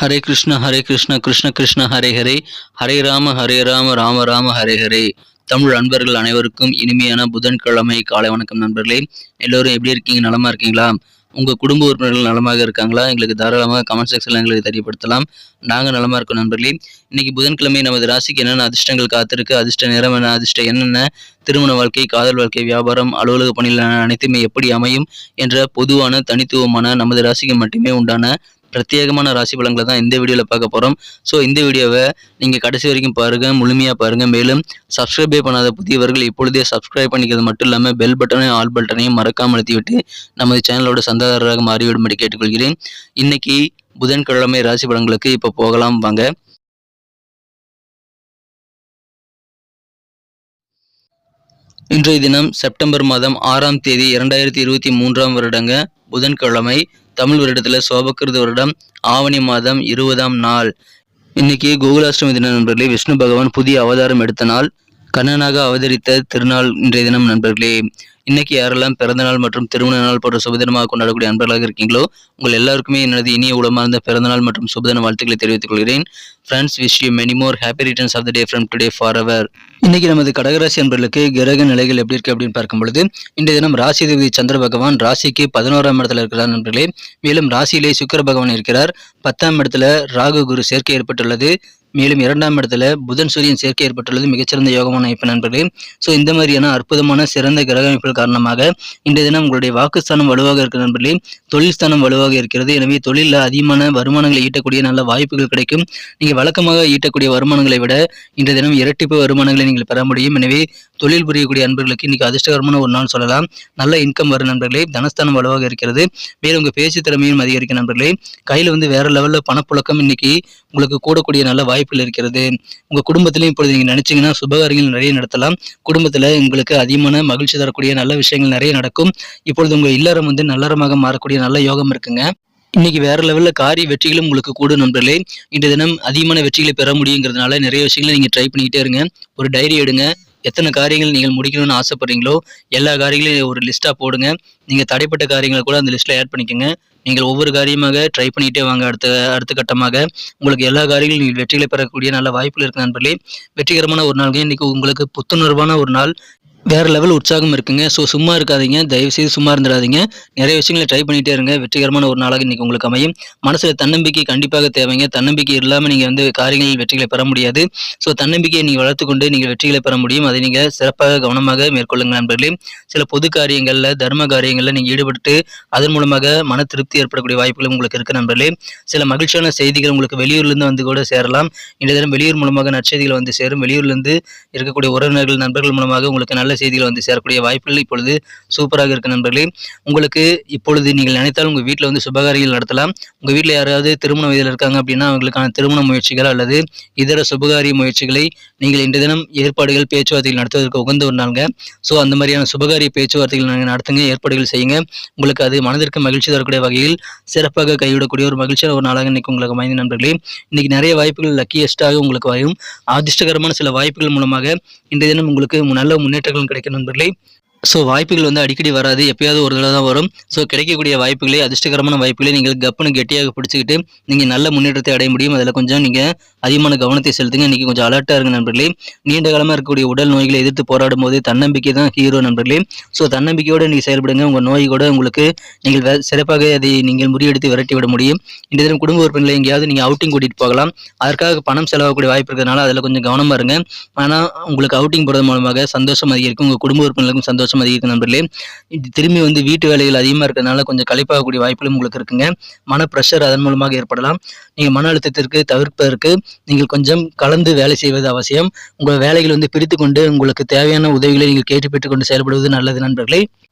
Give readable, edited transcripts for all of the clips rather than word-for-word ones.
ஹரே கிருஷ்ண கிருஷ்ண கிருஷ்ண ஹரே ஹரே, ஹரே ராம ராம ராம ஹரே ஹரே. தமிழ் அன்பர்கள் அனைவருக்கும் இனிமையான புதன்கிழமை காலை வணக்கம் நண்பர்களே. எல்லோரும் எப்படி இருக்கீங்க? நலமா இருக்கீங்களா? உங்கள் குடும்ப உறுப்பினர்கள் நலமாக இருக்காங்களா? எங்களுக்கு தாராளமாக கமெண்ட் செக்ஷனில் எங்களுக்கு தெரியப்படுத்தலாம். நாங்கள் நலமாக இருக்கோம் நண்பர்களே. இன்னைக்கு புதன்கிழமை நமது ராசிக்கு என்னென்ன அதிர்ஷ்டங்கள் காத்திருக்கு, அதிர்ஷ்ட நிறம் என்ன, அதிர்ஷ்டம் என்னென்ன, திருமண வாழ்க்கை, காதல் வாழ்க்கை, வியாபாரம், அலுவலக பணிகள் அனைத்துமே எப்படி அமையும் என்ற பொதுவான தனித்துவமான நமது ராசிக்கு மட்டுமே உண்டான பிரத்யேகமான ராசி பலன்களை தான் இந்த வீடியோவில் பார்க்க போகிறோம். ஸோ இந்த வீடியோவை நீங்கள் கடைசி வரைக்கும் பாருங்கள், முழுமையாக பாருங்கள். மேலும் சப்ஸ்கிரைபே பண்ணாத புதியவர்கள் இப்பொழுதே சப்ஸ்கிரைப் பண்ணிக்கிறது மட்டும் இல்லாமல் பெல் பட்டனையும் ஆல் பட்டனையும் மறக்காமல் அழுத்திவிட்டு நமது சேனலோட சந்தாதாரராக மாறிவிடும்படி கேட்டுக்கொள்கிறேன். இன்னைக்கு புதன்கிழமை ராசி பலன்களுக்கு இப்போ போகலாம் வாங்க. இன்றைய தினம் செப்டம்பர் மாதம் 6ஆம் தேதி 2023 வருடங்க புதன்கிழமை. தமிழ் வருடத்தில் சோபக்கிருத வருடம் ஆவணி மாதம் 20ஆம் நாள். இன்னைக்கு கோகுலாஷ்டமி தினம் நண்பர்களே. விஷ்ணு பகவான் புதிய அவதாரம் எடுத்த நாள், கண்ணனாக அவதரித்த திருநாள் இன்றைய தினம் நண்பர்களே. இன்னைக்கு யாரெல்லாம் பிறந்த நாள் மற்றும் திருமண நாள் போன்ற சுபதினமாக கொண்டாடக்கூடிய அன்பர்களாக இருக்கீங்களோ உங்கள் எல்லாருக்குமே எனது இனிய உளமார்ந்த பிறந்த நாள் மற்றும் சுபதின வாழ்த்துக்களை தெரிவித்துக் கொள்கிறேன். Friends, wish you many more happy returns of the day from today forever. இன்னைக்கு நமது கடகராசி அன்பர்களுக்கு கிரக நிலைகள் எப்படி இருக்கு அப்படின்னு பார்க்கும் பொழுது, இன்றைய தினம் ராசி அதிபதி சந்திர பகவான் ராசிக்கு 11ஆம் இடத்துல இருக்கிறார் நண்பர்களே. மேலும் ராசியிலே சுக்கிர பகவான் இருக்கிறார். 10ஆம் இடத்துல ராகு குரு சேர்க்கை ஏற்பட்டுள்ளது. மேலும் 2ஆம் இடத்துல புதன் சூரியன் சேர்க்கை ஏற்பட்டுள்ளது. மிகச்சிறந்த யோகமான அமைப்பு நண்பர்களே. ஸோ இந்த மாதிரியான அற்புதமான சிறந்த கிரக அமைப்புகள் காரணமாக இன்றைய தினம் உங்களுடைய வாக்குஸ்தானம் வலுவாக இருக்கிற நண்பர்களே. தொழில் ஸ்தானம் வலுவாக இருக்கிறது. எனவே தொழிலில் அதிகமான வருமானங்களை ஈட்டக்கூடிய நல்ல வாய்ப்புகள் கிடைக்கும். நீங்கள் வழக்கமாக ஈட்டக்கூடிய வருமானங்களை விட இன்றைய தினம் இரட்டிப்பு வருமானங்களை நீங்கள் பெற முடியும். எனவே தொழில் புரியக்கூடிய அன்பர்களுக்கு இன்னைக்கு அதிர்ஷ்டகரமான ஒரு நாள் சொல்லலாம். நல்ல இன்கம் வரும் நண்பர்களே. தனஸ்தானம் வலுவாக இருக்கிறது. மேலும் உங்கள் பேச்சு திறமையும் அதிகரிக்கும் நண்பர்களே. கையில் வேற லெவலில் பணப்புழக்கம் இன்னைக்கு உங்களுக்கு கூடக்கூடிய நல்ல வாய்ப்புகள் இருக்கிறது. உங்கள் குடும்பத்திலையும் இப்பொழுது நீங்கள் நினைச்சீங்கன்னா சுபகாரியங்கள் நிறைய நடத்தலாம். குடும்பத்தில் உங்களுக்கு அதிகமான மகிழ்ச்சி தரக்கூடிய நல்ல விஷயங்கள் நிறைய நடக்கும். இப்பொழுது உங்கள் இல்லறம் நல்லறமாக மாறக்கூடிய நல்ல யோகம் இருக்குங்க. இன்னைக்கு வேற லெவலில் காரிய வெற்றிகளும் உங்களுக்கு கூடும் நண்பர்களே. இன்றைய தினம் அதிகமான வெற்றிகளை பெற முடியுங்கிறதுனால நிறைய விஷயங்களை நீங்கள் ட்ரை பண்ணிக்கிட்டே இருங்க. ஒரு டைரி எடுங்க. எத்தனை காரியங்கள் நீங்கள் முடிக்கணும்னு ஆசைப்படுறீங்களோ எல்லா காரியங்களையும் ஒரு லிஸ்ட்டாக போடுங்க. நீங்கள் தடைப்பட்ட காரியங்களை கூட அந்த லிஸ்ட்டில் ஆட் பண்ணிக்கோங்க. நீங்கள் ஒவ்வொரு காரியமாக ட்ரை பண்ணிகிட்டே வாங்க. அடுத்த கட்டமாக உங்களுக்கு எல்லா காரியங்களும் நீங்கள் வெற்றிகளை பெறக்கூடிய நல்ல வாய்ப்புகள் இருக்கு நண்பர்களே. வெற்றிகரமான ஒரு நாள். இன்னைக்கு உங்களுக்கு புத்துணர்வான ஒரு நாள். வேற லெவல் உற்சாகம் இருக்குங்க. ஸோ சும்மா இருக்காதீங்க, தயவு செய்து சும்மா இருந்துடாதீங்க. நிறைய விஷயங்களை ட்ரை பண்ணிகிட்டே இருங்க. வெற்றிகரமான ஒரு நாளாக இன்னைக்கு உங்களுக்கு அமையும். மனசில் தன்னம்பிக்கை கண்டிப்பாக தேவைங்க. தன்னம்பிக்கை இல்லாமல் நீங்கள் காரியங்களில் வெற்றிகளை பெற முடியாது. ஸோ தன்னம்பிக்கையை நீங்கள் வளர்த்துக்கொண்டு நீங்கள் வெற்றிகளை பெற முடியும். அதை நீங்கள் சிறப்பாக கவனமாக மேற்கொள்ளுங்க நண்பர்களே. சில பொது காரியங்களில் தர்ம காரியங்களில் நீங்கள் ஈடுபட்டு அதன் மூலமாக மன திருப்தி ஏற்படக்கூடிய வாய்ப்புகளும் உங்களுக்கு இருக்கு நண்பர்களே. சில மகிழ்ச்சியான செய்திகள் உங்களுக்கு வெளியூர்லேருந்து கூட சேரலாம். இன்றைய தினம் வெளியூர் மூலமாக நற்செய்திகள் சேரும். வெளியூர்லேருந்து இருக்கக்கூடிய உறவினர்கள் நண்பர்கள் மூலமாக உங்களுக்கு நல்ல செய்திகள் சேரக்கூடிய வாய்ப்புகள் இப்பொழுது சூப்பராக இருக்கு நண்பர்களே. உங்களுக்கு இப்பொழுது நீங்கள் நினைத்தால் உங்கள் வீட்டில் சுபகாரியங்கள் நடத்தலாம். உங்கள் வீட்டில் யாராவது திருமண வயதில் இருக்காங்க அப்படின்னா அவங்களுக்கான திருமண முயற்சிகள் அல்லது இதர சுபகாரிய முயற்சிகளை நீங்கள் இன்றைய தினம் ஏற்பாடுகள் பேச்சுவார்த்தைகள் நடத்துவதற்கு உகந்த ஒரு நாளுங்க. ஸோ அந்த மாதிரியான சுபகாரிய பேச்சுவார்த்தைகள் நீங்கள் நடத்துங்க, ஏற்பாடுகள் செய்யுங்க. உங்களுக்கு அது மனதிற்கு மகிழ்ச்சி தரக்கூடிய வகையில் சிறப்பாக கைவிடக்கூடிய ஒரு மகிழ்ச்சியான ஒரு நாளாக இன்னைக்கு உங்களுக்கு அமைந்த நண்பர்களே. இன்னைக்கு நிறைய வாய்ப்புகள் லக்கியஸ்டாக உங்களுக்கு வரும். அதிர்ஷ்டகரமான சில வாய்ப்புகள் மூலமாக இன்றைய தினம் உங்களுக்கு நல்ல முன்னேற்றங்கள் கிடைக்கும் நண்பர்களே. ஸோ வாய்ப்புகள் அடிக்கடி வராது, எப்பயாவது ஒரு தடவை தான் வரும். ஸோ கிடைக்கக்கூடிய வாய்ப்புகளை, அதிர்ஷ்டகரமான வாய்ப்புகளை நீங்கள் கப்புன்னு கெட்டியாக பிடிச்சிக்கிட்டு நீங்கள் நல்ல முன்னேற்றத்தை அடைய முடியும். அதில் கொஞ்சம் நீங்கள் அதிகமான கவனத்தை செலுத்துங்க. இன்றைக்கி கொஞ்சம் அலர்ட்டாக இருங்க நண்பர்களே. நீண்ட காலமாக இருக்கக்கூடிய உடல் நோய்களை எதிர்த்து போராடும் போது தன்னம்பிக்கை தான் ஹீரோ நண்பர்களே. ஸோ தன்னம்பிக்கையோடு நீங்கள் செயல்படுங்க. உங்கள் நோய் கூட உங்களுக்கு நீங்கள் சிறப்பாக அதை நீங்கள் முறியடித்து விரட்டி விட முடியும். இன்றைய தினம் குடும்ப உறுப்பினர்களை எங்கேயாவது நீங்கள் அவுட்டிங் கூட்டிகிட்டு போகலாம். அதற்காக பணம் செலவாகக்கூடிய வாய்ப்பு இருக்கிறதுனால அதில் கொஞ்சம் கவனமாக இருங்க. ஆனால் உங்களுக்கு அவுட்டிங் போகிறது மூலமாக சந்தோஷம் அதிகரிக்கும். உங்கள் குடும்ப உறுப்பினர்களுக்கும் சந்தோஷம் அதிகம் நண்பர்களே. திரும்பி வீட்டு வேலைகள் அதிகமாக இருக்கிறதுனால கொஞ்சம் களைப்பாகக்கூடிய வாய்ப்புகளும் உங்களுக்கு இருக்குங்க. மன பிரஷர் அதன் மூலமாக ஏற்படலாம். நீங்கள் மன அழுத்தத்திற்கு தவிர்ப்பதற்கு நீங்கள் கொஞ்சம் கலந்து வேலை செய்வது அவசியம். உங்கள் வேலைகள் பிரித்து கொண்டு உங்களுக்கு தேவையான உதவிகளை நீங்கள் கேட்டு பெற்றுக்கொண்டு செயல்படுவது நல்லது நண்பர்களே.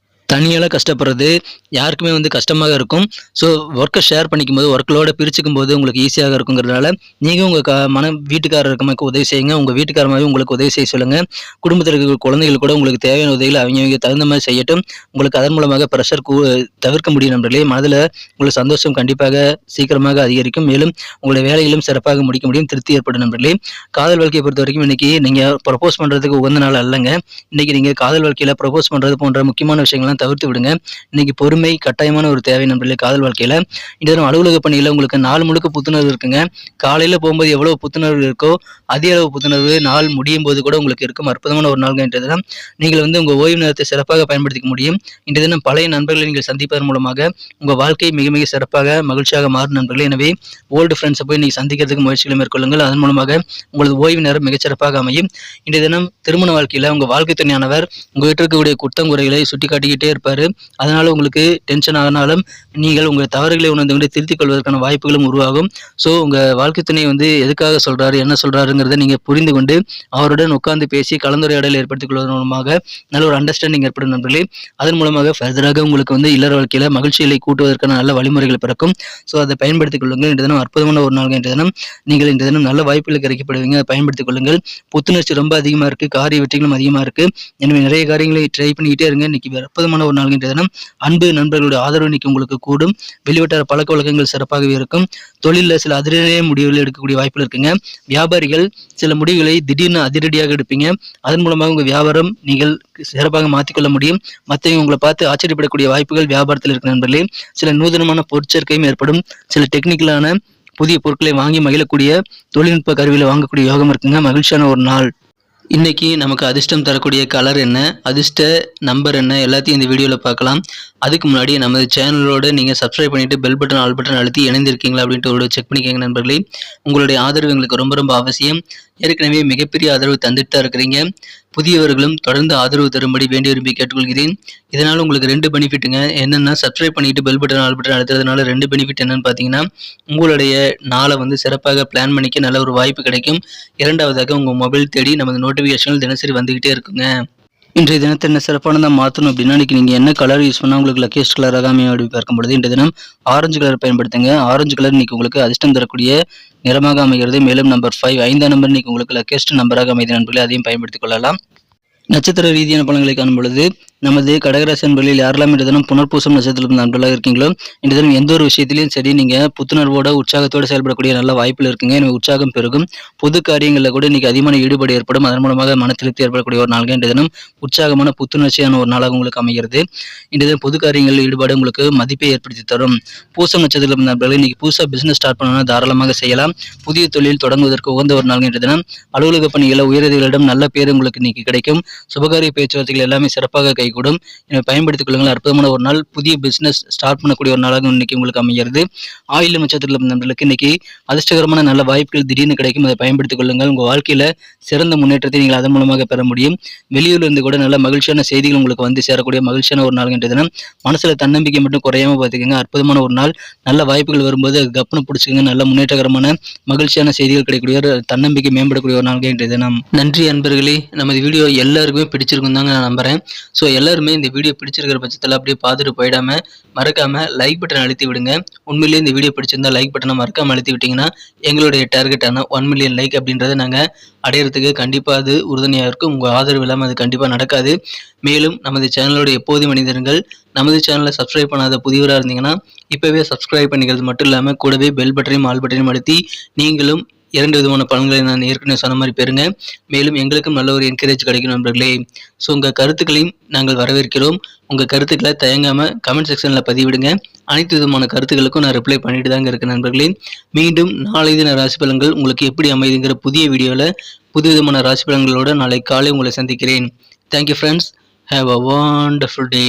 தனியால் கஷ்டப்படுறது யாருக்குமே கஷ்டமாக இருக்கும். ஸோ ஒர்க்கை ஷேர் பண்ணிக்கும் போது, ஒர்க்லோட பிரிச்சுக்கும் போது உங்களுக்கு ஈஸியாக இருக்குங்கிறதுனால நீங்கள் உங்கள் வீட்டுக்காரர் இருக்கமாக்கு உதவி செய்யுங்க. உங்கள் வீட்டுக்காரமாகவே உங்களுக்கு உதவி செய்ய சொல்லுங்கள். குடும்பத்தில் இருக்கிற குழந்தைகள் கூட உங்களுக்கு தேவையான உதவிகளை அவங்க தகுந்த மாதிரி செய்யட்டும். உங்களுக்கு அதன் மூலமாக ப்ரெஷர் தவிர்க்க முடியும் நண்பர்களே. மனதில் உங்களுக்கு சந்தோஷம் கண்டிப்பாக சீக்கிரமாக அதிகரிக்கும். மேலும் உங்களுடைய வேலைகளும் சிறப்பாக முடிக்க முடியும். திருப்தி ஏற்படும் நண்பர்களே. காதல் வாழ்க்கையை பொறுத்த வரைக்கும் இன்னைக்கு நீங்கள் ப்ரப்போஸ் பண்ணுறதுக்கு உகந்த நாள் அல்லங்க. இன்னைக்கு நீங்கள் காதல் வாழ்க்கையில் ப்ரப்போஸ் பண்ணுறது போன்ற முக்கியமான விஷயங்கள்லாம் தவிர்த்து விடுங்க. இன்னைக்கு பொறுமை கட்டாயமான ஒரு தேவை நண்பர்களே காதல் வாழ்க்கையில. இன்றைய தினம் அலுவலக பணியில உங்களுக்கு நாள் முழுக்க புத்துணர்வு இருக்குங்க. காலையில போகும்போது எவ்வளவு புத்துணர்வு இருக்கோ அதே அளவு புத்துணர்வு நாள் முடியும் போது கூட உங்களுக்கு இருக்கும். அற்புதமான ஒரு நாள்ங்க இன்றைய தினம். நீங்கள் உங்க ஓய்வு நேரத்தை சிறப்பாக பயன்படுத்திக்க முடியும். இன்றைய தினம் பழைய நண்பர்களை நீங்கள் சந்திப்பதன் மூலமாக உங்க வாழ்க்கை மிக மிக சிறப்பாக மகிழ்ச்சியாக மாறும் நண்பர்களே. எனவே ஓல்டு ஃப்ரெண்ட்ஸை போய் நீங்கள் சந்திக்கிறதுக்கு முயற்சிகளை மேற்கொள்ளுங்கள். அதன் மூலமாக உங்களது ஓய்வு நேரம் மிகச்சிறப்பாக அமையும். இன்றைய தினம் திருமண வாழ்க்கையில உங்க வாழ்க்கை துணையானவர் உங்ககிட்ட இருக்கக்கூடிய குற்றம் குறைகளை சுட்டி காட்டிக்கிட்டே இருப்பாரு. அதனால உங்களுக்கு டென்ஷன் ஆனாலும் நீங்கள் உங்கள் தவறுகளை உணர்ந்து கொண்டு திருத்திக் கொள்வதற்கான வாய்ப்புகளும் உருவாகும். ஸோ உங்க வாழ்க்கை துணை எதுக்காக சொல்றாரு, என்ன சொல்றாருங்கிறத நீங்க புரிந்து கொண்டு அவருடன் உட்கார்ந்து பேசி கலந்துரையாடல் ஏற்படுத்திக் கொள்வதன் மூலமாக நல்ல ஒரு அண்டர்ஸ்டாண்டிங் ஏற்படும் நண்பர்களே. அதன் மூலமாக ஃபர்தராக உங்களுக்கு இல்லற வாழ்க்கையில மகிழ்ச்சிகளை கூட்டுவதற்கான நல்ல வழிமுறைகள் பிறக்கும். ஸோ அதை பயன்படுத்திக் கொள்ளுங்கள். இன்றைய தினம் அற்புதமான ஒரு நாள். இன்றைய தினம் நீங்கள் இன்றைய தினம் நல்ல வாய்ப்புகளுக்கு இறக்கப்படுவீங்க. அதை பயன்படுத்திக் கொள்ளுங்கள். புத்துணர்ச்சி ரொம்ப அதிகமா இருக்கு, காரிய வெற்றிகளும் அதிகமா இருக்கு. எனவே நிறைய காரியங்களை ட்ரை பண்ணிக்கிட்டே இருங்க. இன்னைக்கு அற்புதமான ஒரு நாள். இன்றைய தினம் அன்பு நண்பர்களுடைய ஆதரவு இன்னைக்கு உங்களுக்கு கூடும். வெளிவட்டார பழக்க வழக்கங்கள் சிறப்பாகவே இருக்கும். தொழிலில் சில அதிரடியான முடிவுகள் எடுக்கக்கூடிய வாய்ப்புகள் இருக்குங்க. வியாபாரிகள் சில முடிவுகளை திடீர்னு அதிரடியாக எடுப்பீங்க. அதன் மூலமாக உங்க வியாபாரம் நீங்கள் சிறப்பாக மாற்றிக்கொள்ள முடியும். மற்றவங்க உங்களை பார்த்து ஆச்சரியப்படக்கூடிய வாய்ப்புகள் வியாபாரத்தில் இருக்க நண்பர்களே. சில நூதனமான பொருட்சேர்க்கையும் ஏற்படும். சில டெக்னிக்கலான புதிய பொருட்களை வாங்கி மகிழக்கூடிய தொழில்நுட்ப கருவிகளை வாங்கக்கூடிய யோகம் இருக்குங்க. மகிழ்ச்சியான ஒரு நாள். இன்னைக்கு நமக்கு அதிர்ஷ்டம் தரக்கூடிய கலர் என்ன, அதிர்ஷ்ட நம்பர் என்ன, எல்லாத்தையும் இந்த வீடியோவில் பார்க்கலாம். அதுக்கு முன்னாடி நமது சேனலோட நீங்கள் சப்ஸ்கிரைப் பண்ணிட்டு பெல் பட்டன் ஆல் பட்டன் அழுத்தி இணைந்திருக்கீங்களா அப்படின்ட்டு ஒரு செக் பண்ணிக்கோங்க நண்பர்களே. உங்களுடைய ஆதரவு எங்களுக்கு ரொம்ப ரொம்ப அவசியம். ஏற்கனவே மிகப்பெரிய ஆதரவு தந்துட்டு தான் இருக்கிறீங்க. புதியவர்களும் தொடர்ந்து ஆதரவு தரும்படி வேண்டி விரும்பி கேட்டுக்கொள்கிறேன். இதனால் உங்களுக்கு 2 பெனிஃபிட்டுங்க. என்னென்னா சப்ஸ்கிரைப் பண்ணிட்டு பெல் பட்டன் ஆல் பட்டன் அழுத்துறதுனால 2 பெனிஃபிட் என்னன்னு பார்த்தீங்கன்னா, உங்களுடைய நாளை சிறப்பாக பிளான் பண்ணிக்க நல்ல ஒரு வாய்ப்பு கிடைக்கும். இரண்டாவதாக உங்கள் மொபைல் தேடி நமது நோட்டிஃபிகேஷன்கள் தினசரி வந்துகிட்டே இருக்குங்க. இன்றைய தினத்தை என்ன சிறப்பானதாக மாற்றணும் அப்படின்னா, இன்னைக்கு நீங்கள் என்ன கலர் யூஸ் பண்ணால் உங்களுக்கு லக்கியஸ்ட் கலராக அமையும் அப்படி பார்க்கும்பொழுது இன்றைய தினம் ஆரஞ்சு கலர் பயன்படுத்துங்க. ஆரஞ்சு கலர் இன்னைக்கு உங்களுக்கு அதிர்ஷ்டம் தரக்கூடிய நிறமாக அமைகிறது. மேலும் நம்பர் 5 5ஆம் நம்பர் இன்னைக்கு உங்களுக்கு லக்கியஸ்ட் நம்பராக அமைது நண்பர்களே. அதையும் பயன்படுத்திக் கொள்ளலாம். நட்சத்திர ரீதியான பலன்களை காணும் பொழுது நமது கடகராசி நண்பர்களில் யாரெல்லாம் இந்த தினம் புனர்பூசம் நட்சத்திரம் நண்பர்களாக இருக்கீங்களோ இந்த தினம் எந்த ஒரு விஷயத்திலையும் சரி நீங்கள் புத்துணர்வோட உற்சாகத்தோடு செயல்படக்கூடிய நல்ல வாய்ப்பில் இருக்குங்க. எனவே உற்சாகம் பெருகும். பொது காரியங்களில் கூட இன்னைக்கு அதிகமான ஈடுபாடு ஏற்படும். அதன் மூலமாக மன திருப்தி ஏற்படக்கூடிய ஒரு நாள்கள் இந்த தினம் உற்சாகமான புத்துணர்ச்சியான ஒரு நாளாக உங்களுக்கு அமைகிறது. இந்த தினம் பொது காரியங்களில் ஈடுபாடு உங்களுக்கு மதிப்பை ஏற்படுத்தி தரும். பூசம் நட்சத்திரம் நண்பர்கள் இன்னைக்கு புதுசாக பிசினஸ் ஸ்டார்ட் பண்ணணும்னா தாராளமாக செய்யலாம். புதிய தொழில் தொடங்குவதற்கு உகந்த ஒரு நாள் இன்றைய தினம். அலுவலக பணிகளை உயரதிகளிடம் நல்ல பேர் உங்களுக்கு இன்னைக்கு கிடைக்கும். சுபகாரிய பேச்சுவார்த்தைகள் எல்லாமே சிறப்பாக கைகூடும். எனவே பயன்படுத்திக் கொள்ளுங்கள். அற்புதமான ஒரு நாள். புதிய பிசினஸ் ஸ்டார்ட் பண்ணக்கூடிய ஒரு நாளாக இன்னைக்கு உங்களுக்கு அமைகிறது. ஆயுள் நட்சத்திரம் நண்பர்களுக்கு இன்னைக்கு அதிர்ஷ்டகரமான நல்ல வாய்ப்புகள் திடீர்னு கிடைக்கும். அதை பயன்படுத்திக் கொள்ளுங்கள். உங்க வாழ்க்கையில சிறந்த முன்னேற்றத்தை நீங்கள் அதன் மூலமாக பெற முடியும். வெளியூர்ல இருந்து கூட நல்ல மகிழ்ச்சியான செய்திகள் உங்களுக்கு சேரக்கூடிய மகிழ்ச்சியான ஒரு நாள் என்ற தினம். மனசுல தன்னம்பிக்கை மட்டும் குறையாம பார்த்துக்கோங்க. அற்புதமான ஒரு நாள். நல்ல வாய்ப்புகள் வரும்போது அது கப்புனு பிடிச்சிக்கோங்க. நல்ல முன்னேற்றகரமான மகிழ்ச்சியான செய்திகள் கிடைக்கக்கூடிய தன்னம்பிக்கை மேம்படக்கூடிய ஒரு நாள் என்ற தினம். நன்றி அன்பர்களே. நமது வீடியோ எல்லாருக்குமே பிடிச்சிருக்கும் தாங்க நான் நம்புறேன். ஸோ எல்லாருமே இந்த வீடியோ பிடிச்சிருக்கிற பட்சத்தில் அப்படியே பார்த்துட்டு போயிடாம மறக்காம லைக் பட்டன் அழுத்தி விடுங்க. உண்மையிலேயே இந்த வீடியோ பிடிச்சிருந்தா லைக் பட்டனை மறக்காம அழுத்தி விட்டீங்கன்னா எங்களுடைய டார்கெட்டான 1 மில்லியன் லைக் அப்படின்றத நாங்கள் அடையிறதுக்கு கண்டிப்பாக அது உறுதுணையாக இருக்கும். உங்கள் ஆதரவு இல்லாமல் அது கண்டிப்பாக நடக்காது. மேலும் நமது சேனலோட எப்போதும் மனிதர்கள் நமது சேனலை சப்ஸ்கிரைப் பண்ணாத புதியவராக இருந்தீங்கன்னா இப்போவே சப்ஸ்கிரைப் பண்ணிக்கிறது மட்டும் இல்லாமல் கூடவே பெல் பட்டனையும் ஆல் பட்டனையும் அழுத்தி நீங்களும் 2 விதமான பலன்களை நான் ஏற்கனவே சொன்ன மாதிரி பெறுங்க. மேலும் எங்களுக்கும் நல்ல ஒரு என்கரேஜ் கிடைக்கும் நண்பர்களே. ஸோ உங்கள் கருத்துக்களையும் நாங்கள் வரவேற்கிறோம். உங்கள் கருத்துக்களை தயங்காமல் கமெண்ட் செக்ஷனில் பதிவிடுங்க. அனைத்து விதமான கருத்துக்களுக்கும் நான் ரிப்ளை பண்ணிட்டு தாங்க இருக்கேன் நண்பர்களே. மீண்டும் நாளை தின ராசி பலன்கள் உங்களுக்கு எப்படி அமைதுங்கிற புதிய வீடியோவில் புது விதமான ராசி பலன்களோடு நாளை காலை உங்களை சந்திக்கிறேன். Thank you friends. Have a wonderful day.